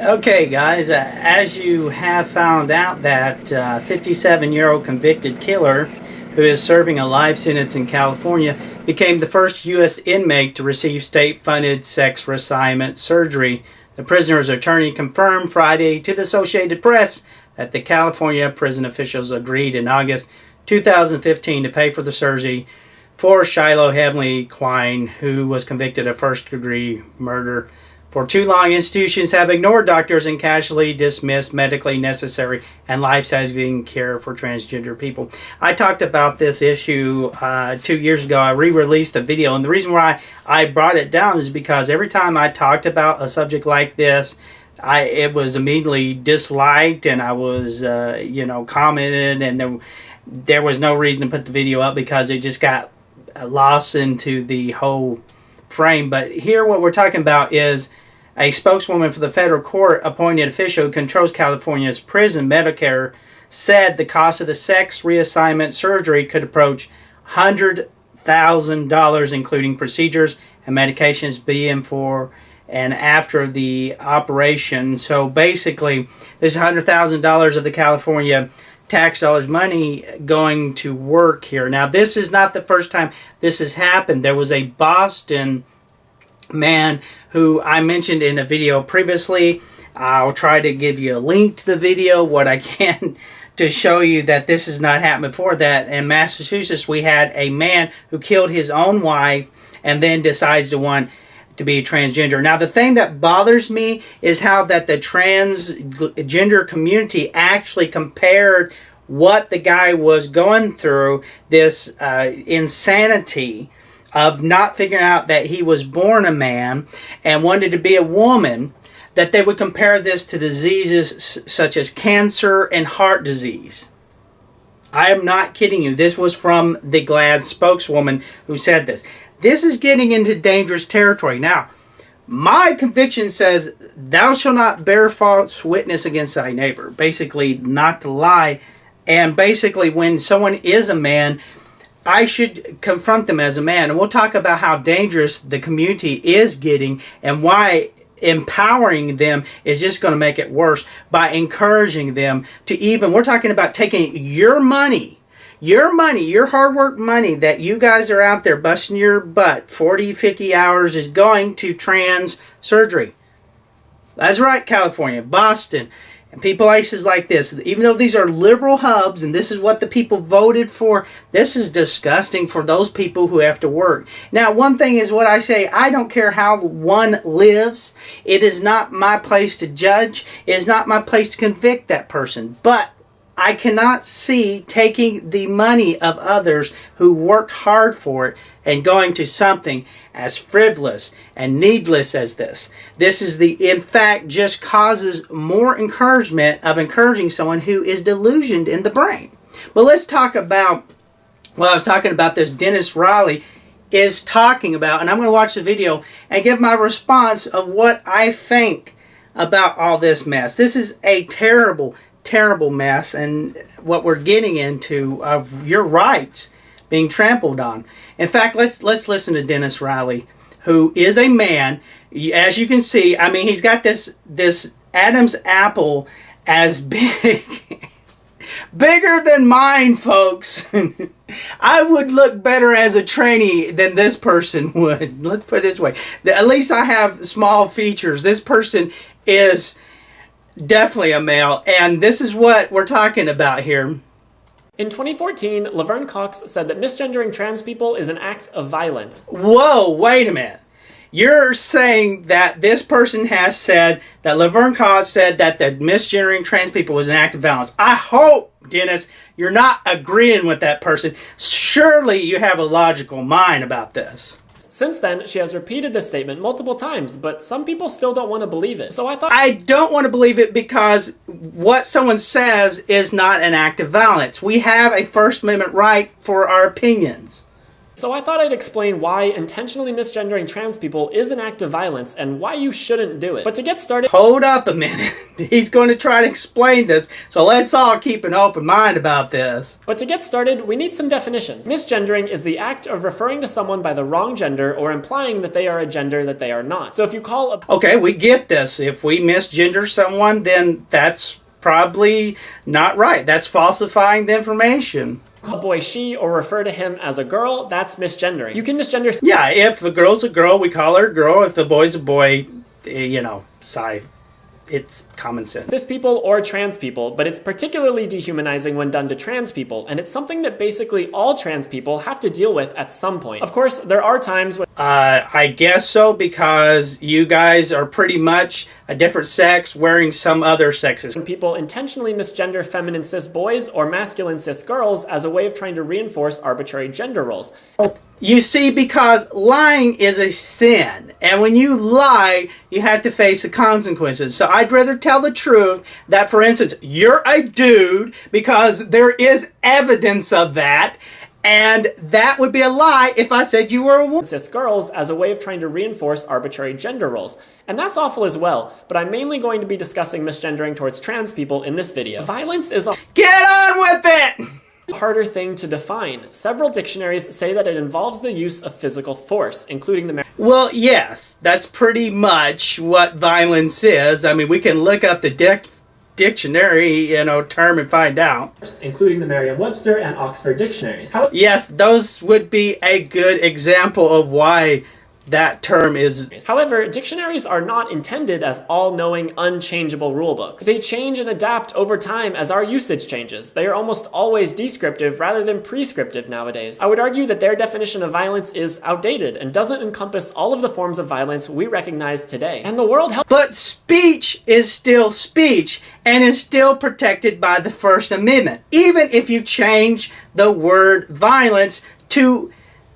Okay, guys, as you have found out, that 57-year-old convicted killer who is serving a life sentence in California became the first U.S. inmate to receive state-funded sex reassignment surgery. The prisoner's attorney confirmed Friday to the Associated Press that the California prison officials agreed in August 2015 to pay for the surgery for Shiloh Heavenly Quine, who was convicted of first-degree murder. For too long, institutions have ignored doctors and casually dismissed medically necessary and life-saving care for transgender people. I talked about this issue 2 years ago. I re-released the video, and the reason why I brought it down is because every time I talked about a subject like this, it was immediately disliked, and I was, commented, and there was no reason to put the video up because it just got lost into the whole frame. But here what we're talking about is a spokeswoman for the federal court appointed official who controls California's prison Medicare said the cost of the sex reassignment surgery could approach $100,000, including procedures and medications before and after the operation. So basically, this $100,000 of the California tax dollars money going to work here. Now, this is not the first time this has happened. There was a Boston man who I mentioned in a video previously. I'll try to give you a link to the video, what I can, to show you that this has not happened before. That in Massachusetts we had a man who killed his own wife and then decides to want to be a transgender. Now, the thing that bothers me is how that the transgender community actually compared what the guy was going through, this insanity of not figuring out that he was born a man and wanted to be a woman, that they would compare this to diseases such as cancer and heart disease. I am not kidding you. This was from the GLAAD spokeswoman who said this. This is getting into dangerous territory. Now, my conviction says, thou shalt not bear false witness against thy neighbor. Basically, not to lie. And basically, when someone is a man, I should confront them as a man. And we'll talk about how dangerous the community is getting and why empowering them is just going to make it worse by encouraging them to even, we're talking about taking your money, your hard work money that you guys are out there busting your butt, 40, 50 hours is going to trans surgery. That's right, California, Boston, and places like this. Even though these are liberal hubs and this is what the people voted for, this is disgusting for those people who have to work. Now, one thing is what I say, I don't care how one lives. It is not my place to judge. It is not my place to convict that person. But I cannot see taking the money of others who worked hard for it and going to something as frivolous and needless as this. This is in fact, just causes more encouragement of encouraging someone who is delusioned in the brain. But let's talk about what I was talking about. This Dennis Riley is talking about, and I'm going to watch the video and give my response of what I think about all this mess. This is a terrible mess, and what we're getting into of your rights being trampled on. In fact, let's listen to Dennis Riley, who is a man. As you can see, I mean, he's got this Adam's apple as big, bigger than mine, folks. I would look better as a trainee than this person would. Let's put it this way. At least I have small features. This person is definitely a male, and this is what we're talking about here. In 2014, Laverne Cox said that misgendering trans people is an act of violence. Whoa, wait a minute. You're saying that this person has said that Laverne Cox said that the misgendering trans people was an act of violence. I hope, Dennis, you're not agreeing with that person. Surely you have a logical mind about this. Since then, she has repeated this statement multiple times, but some people still don't want to believe it. So I don't want to believe it because what someone says is not an act of violence. We have a First Amendment right for our opinions. So I thought I'd explain why intentionally misgendering trans people is an act of violence and why you shouldn't do it. But to get started... Hold up a minute. He's going to try to explain this, so let's all keep an open mind about this. But to get started, we need some definitions. Misgendering is the act of referring to someone by the wrong gender or implying that they are a gender that they are not. So if you call a... Okay, we get this. If we misgender someone, then that's probably not right. That's falsifying the information. Call a boy she or refer to him as a girl, that's misgendering. You can misgender... Yeah, if the girl's a girl, we call her a girl. If the boy's a boy, you know, it's common sense. Cis people or trans people, but it's particularly dehumanizing when done to trans people, and it's something that basically all trans people have to deal with at some point. Of course, there are times when... I guess so, because you guys are pretty much a different sex wearing some other sexes. When people intentionally misgender feminine cis boys or masculine cis girls as a way of trying to reinforce arbitrary gender roles. You see, because lying is a sin, and when you lie, you have to face the consequences. So I'd rather tell the truth that, for instance, you're a dude, because there is evidence of that, and that would be a lie if I said you were a woman. Cis girls as a way of trying to reinforce arbitrary gender roles. And that's awful as well, but I'm mainly going to be discussing misgendering towards trans people in this video. Violence is a... Get on with it! Harder thing to define. Several dictionaries say that it involves the use of physical force, including the... Well, yes, that's pretty much what violence is. I mean, we can look up the dictionary, term and find out. Including the Merriam-Webster and Oxford dictionaries. Yes, those would be a good example of why that term is... However, dictionaries are not intended as all-knowing, unchangeable rulebooks. They change and adapt over time as our usage changes. They are almost always descriptive rather than prescriptive nowadays. I would argue that their definition of violence is outdated and doesn't encompass all of the forms of violence we recognize today. And the World Health... But speech is still speech and is still protected by the First Amendment, even if you change the word violence to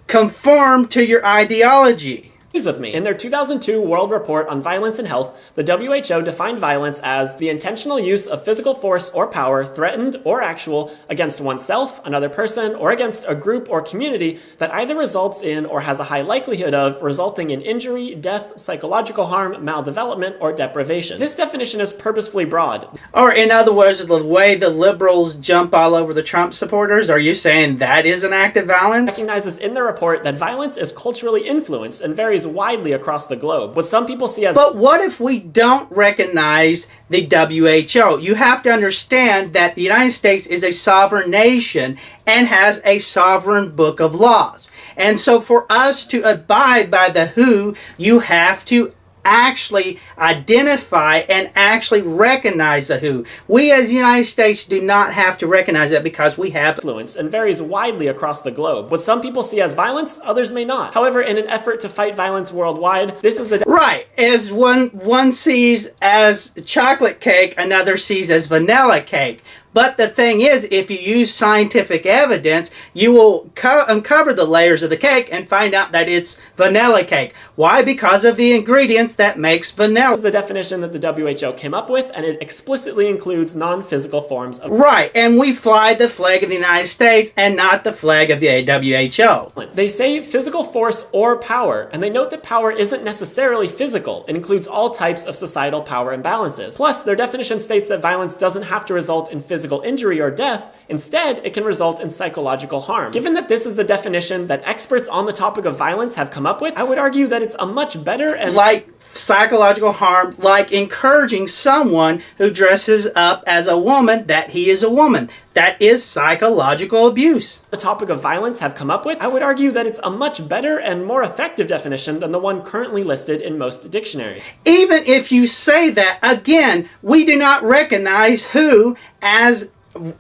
conform to your ideology. With me. In their 2002 World Report on Violence and Health, the WHO defined violence as the intentional use of physical force or power, threatened or actual, against oneself, another person, or against a group or community that either results in or has a high likelihood of resulting in injury, death, psychological harm, maldevelopment, or deprivation. This definition is purposefully broad. Or in other words, the way the liberals jump all over the Trump supporters, are you saying that is an act of violence? Recognizes in the report that violence is culturally influenced and varies widely across the globe. What some people see as... But what if we don't recognize the WHO? You have to understand that the United States is a sovereign nation and has a sovereign book of laws. And so for us to abide by the WHO, you have to actually identify and actually recognize the WHO. We as the United States do not have to recognize that because we have influence and varies widely across the globe. What some people see as violence, others may not. However, in an effort to fight violence worldwide, this is the... Right. As one sees as chocolate cake, another sees as vanilla cake. But the thing is, if you use scientific evidence, you will uncover the layers of the cake and find out that it's vanilla cake. Why? Because of the ingredients that makes vanilla. This is the definition that the WHO came up with, and it explicitly includes non-physical forms of... Right, and we fly the flag of the United States and not the flag of the WHO. They say physical force or power, and they note that power isn't necessarily physical. It includes all types of societal power imbalances. Plus, their definition states that violence doesn't have to result in physical injury or death. Instead, it can result in psychological harm. Given that this is the definition that experts on the topic of violence have come up with, I would argue that it's a much better and... Like psychological harm, like encouraging someone who dresses up as a woman that he is a woman. That is psychological abuse. The topic of violence have come up with, I would argue that it's a much better and more effective definition than the one currently listed in most dictionaries. Even if you say that, again, we do not recognize WHO as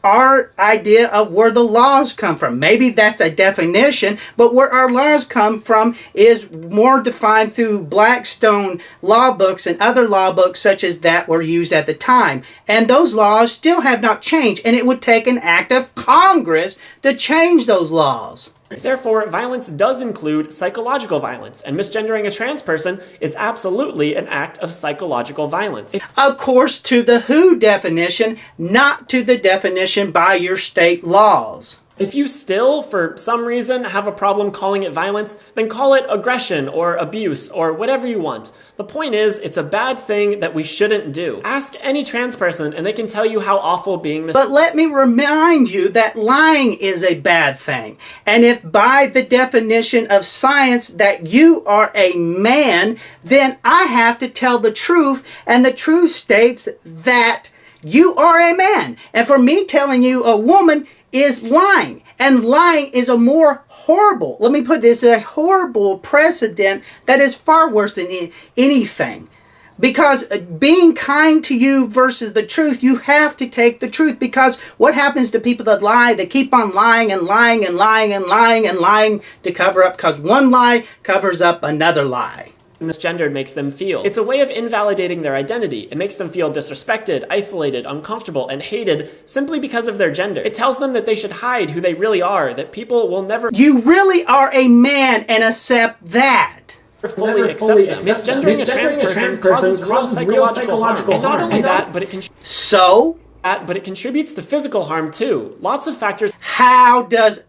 our idea of where the laws come from. Maybe that's a definition, but where our laws come from is more defined through Blackstone law books and other law books such as that were used at the time. And those laws still have not changed, and it would take an act of Congress to change those laws. Therefore, violence does include psychological violence, and misgendering a trans person is absolutely an act of psychological violence. Of course, to the WHO definition, not to the definition by your state laws. If you still, for some reason, have a problem calling it violence, then call it aggression or abuse or whatever you want. The point is, it's a bad thing that we shouldn't do. Ask any trans person and they can tell you how awful being But let me remind you that lying is a bad thing. And if by the definition of science that you are a man, then I have to tell the truth, and the truth states that you are a man. And for me telling you a woman is lying. And lying is a more horrible, let me put this, a horrible precedent that is far worse than anything. Because being kind to you versus the truth, you have to take the truth. Because what happens to people that lie? They keep on lying and lying and lying and lying and lying to cover up, because one lie covers up another lie. Misgendered makes them feel. It's a way of invalidating their identity. It makes them feel disrespected, isolated, uncomfortable, and hated simply because of their gender. It tells them that they should hide who they really are, that people will never... You really are a man, and accept that. Fully accept them. Misgendering a trans person causes real psychological harm. And not only that, but it contributes to physical harm too. Lots of factors. How does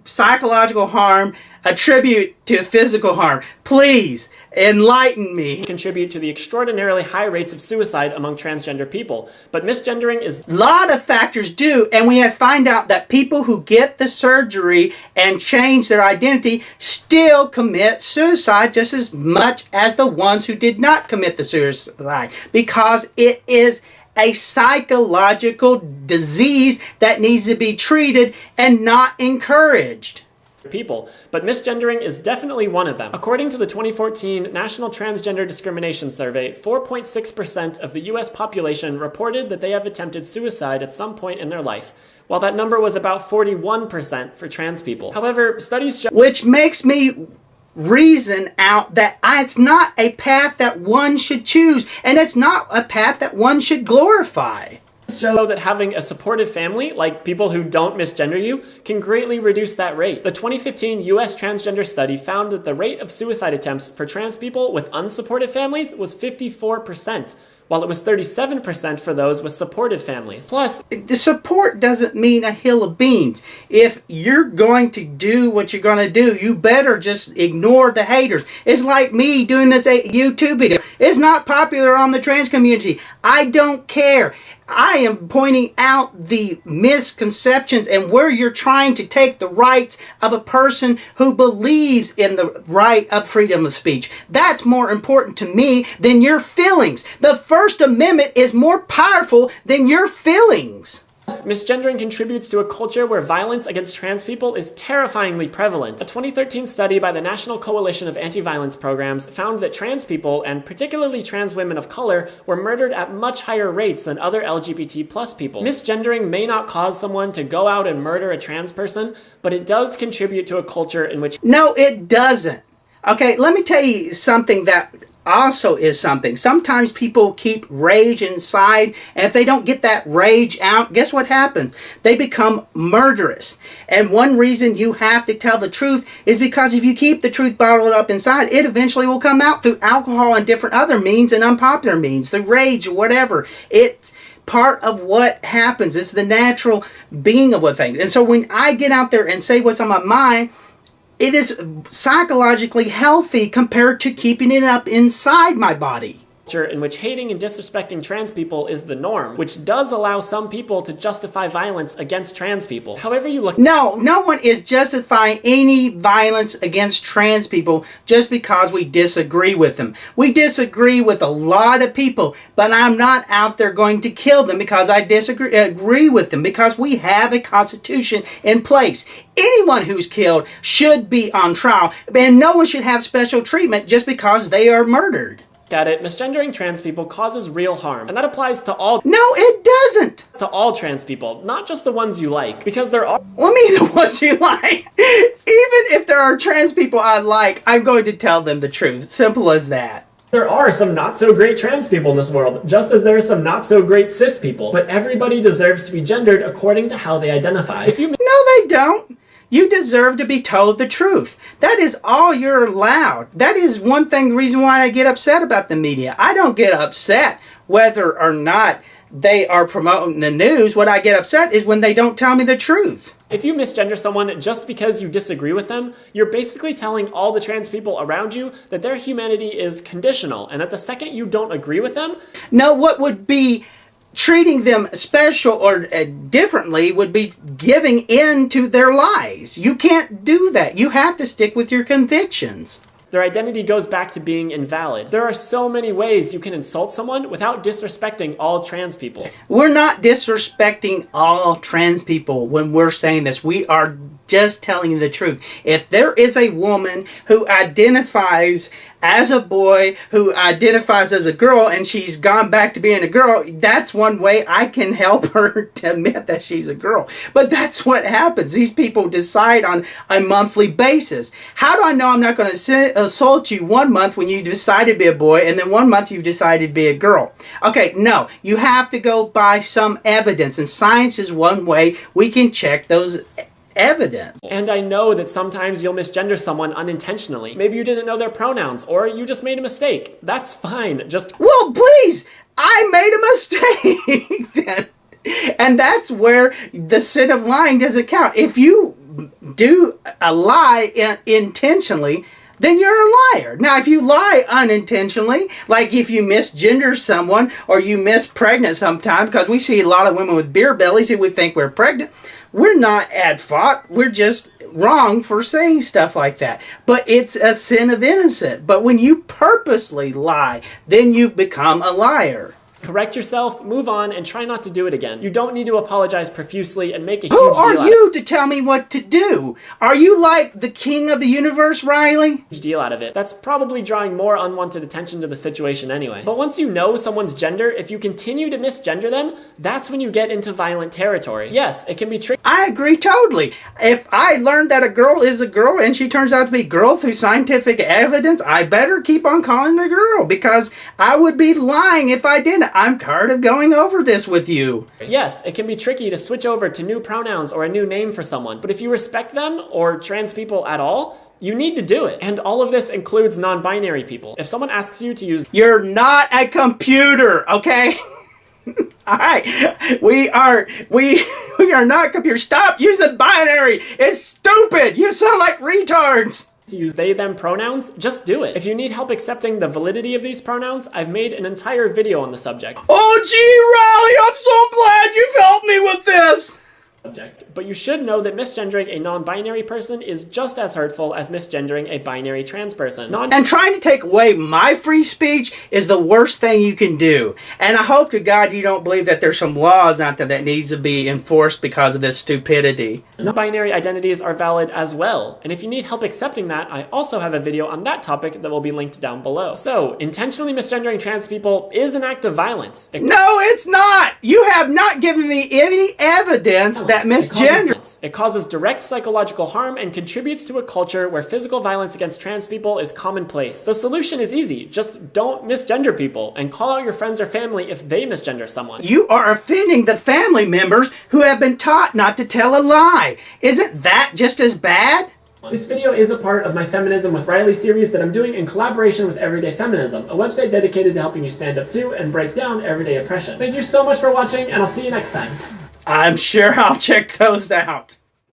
psychological harm attribute to physical harm? Please enlighten me. Contribute to the extraordinarily high rates of suicide among transgender people. But misgendering is... A lot of factors do, and we have found out that people who get the surgery and change their identity still commit suicide just as much as the ones who did not commit the suicide, because it is a psychological disease that needs to be treated and not encouraged. People, but misgendering is definitely one of them. According to the 2014 National Transgender Discrimination Survey, 4.6% of the US population reported that they have attempted suicide at some point in their life, while that number was about 41% for trans people. However, studies show... Which makes me reason out that it's not a path that one should choose, and it's not a path that one should glorify. Show that having a supportive family, like people who don't misgender you, can greatly reduce that rate. The 2015 US transgender study found that the rate of suicide attempts for trans people with unsupportive families was 54%, while it was 37% for those with supportive families. Plus, the support doesn't mean a hill of beans. If you're going to do what you're going to do, you better just ignore the haters. It's like me doing this YouTube video. It's not popular on the trans community. I don't care. I am pointing out the misconceptions and where you're trying to take the rights of a person who believes in the right of freedom of speech. That's more important to me than your feelings. The First Amendment is more powerful than your feelings. Misgendering contributes to a culture where violence against trans people is terrifyingly prevalent. A 2013 study by the National Coalition of Anti-Violence Programs found that trans people, and particularly trans women of color, were murdered at much higher rates than other LGBT+ people. Misgendering may not cause someone to go out and murder a trans person, but it does contribute to a culture in which... No, it doesn't. Okay, let me tell you something that also is something. Sometimes people keep rage inside, and if they don't get that rage out, guess what happens? They become murderous. And one reason you have to tell the truth is because if you keep the truth bottled up inside, it eventually will come out through alcohol and different other means and unpopular means, the rage or whatever. It's part of what happens. It's the natural being of what things. And so when I get out there and say what's on my mind, it is psychologically healthy compared to keeping it up inside my body. In which hating and disrespecting trans people is the norm, which does allow some people to justify violence against trans people. However you look... No one is justifying any violence against trans people just because we disagree with them. We disagree with a lot of people, but I'm not out there going to kill them because I agree with them, because we have a constitution in place. Anyone who's killed should be on trial, and no one should have special treatment just because they are murdered. At it, misgendering trans people causes real harm, and that applies to all... No, it doesn't! To all trans people, not just the ones you like, because there are... What do you mean the ones you like? Even if there are trans people I like, I'm going to tell them the truth. Simple as that. There are some not-so-great trans people in this world, just as there are some not-so-great cis people, but everybody deserves to be gendered according to how they identify. No, they don't. You deserve to be told the truth. That is all you're allowed. That is one thing, the reason why I get upset about the media. I don't get upset whether or not they are promoting the news. What I get upset is when they don't tell me the truth. If you misgender someone just because you disagree with them, you're basically telling all the trans people around you that their humanity is conditional and that the second you don't agree with them... No, what would be treating them special or differently would be giving in to their lies. You can't do that. You have to stick with your convictions. Their identity goes back to being invalid. There are so many ways you can insult someone without disrespecting all trans people. We're not disrespecting all trans people when we're saying this. We are just telling you the truth. If there is a woman who identifies as a boy, who identifies as a girl, and she's gone back to being a girl, that's one way I can help her to admit that she's a girl. But that's what happens. These people decide on a monthly basis. How do I know I'm not going to assault you 1 month when you decided to be a boy, and then 1 month you've decided to be a girl? Okay, no. You have to go by some evidence, and science is one way we can check those evidence. And I know that sometimes you'll misgender someone unintentionally. Maybe you didn't know their pronouns, or you just made a mistake. That's fine. Just... Well, please! I made a mistake then. And that's where the sin of lying doesn't count. If you do a lie intentionally, then you're a liar. Now, if you lie unintentionally, like if you misgender someone or you mispregnant sometimes, because we see a lot of women with beer bellies who would think we're pregnant, we're not at fault. We're just wrong for saying stuff like that. But it's a sin of innocence. But when you purposely lie, then you've become a liar. Correct yourself, move on, and try not to do it again. You don't need to apologize profusely and make a huge Who deal out of it. are you to tell me what to do? Are you like the king of the universe, Riley? Deal out of it. That's probably drawing more unwanted attention to the situation anyway. But once you know someone's gender, if you continue to misgender them, that's when you get into violent territory. Yes, it can be tricky. I agree totally. If I learned that a girl is a girl and she turns out to be a girl through scientific evidence, I better keep on calling her a girl, because I would be lying if I didn't. I'm tired of going over this with you. Yes, it can be tricky to switch over to new pronouns or a new name for someone, but if you respect them or trans people at all, you need to do it. And all of this includes non-binary people. If someone asks you to use... You're not a computer, okay? Alright, we are not computers. Stop using binary. It's stupid. You sound like retards. To use they, them pronouns, just do it. If you need help accepting the validity of these pronouns, I've made an entire video on the subject. Oh gee, Riley, I'm so glad you've helped me with this. But you should know that misgendering a non-binary person is just as hurtful as misgendering a binary trans person. And trying to take away my free speech is the worst thing you can do. And I hope to God you don't believe that there's some laws out there that needs to be enforced because of this stupidity. Non-binary identities are valid as well. And if you need help accepting that, I also have a video on that topic that will be linked down below. So, intentionally misgendering trans people is an act of violence. No, it's not! You have not given me any evidence that misgender. It causes direct psychological harm and contributes to a culture where physical violence against trans people is commonplace. The solution is easy. Just don't misgender people and call out your friends or family if they misgender someone. You are offending the family members who have been taught not to tell a lie. Isn't that just as bad? This video is a part of my Feminism with Riley series that I'm doing in collaboration with Everyday Feminism, a website dedicated to helping you stand up to and break down everyday oppression. Thank you so much for watching, and I'll see you next time. I'm sure I'll check those out.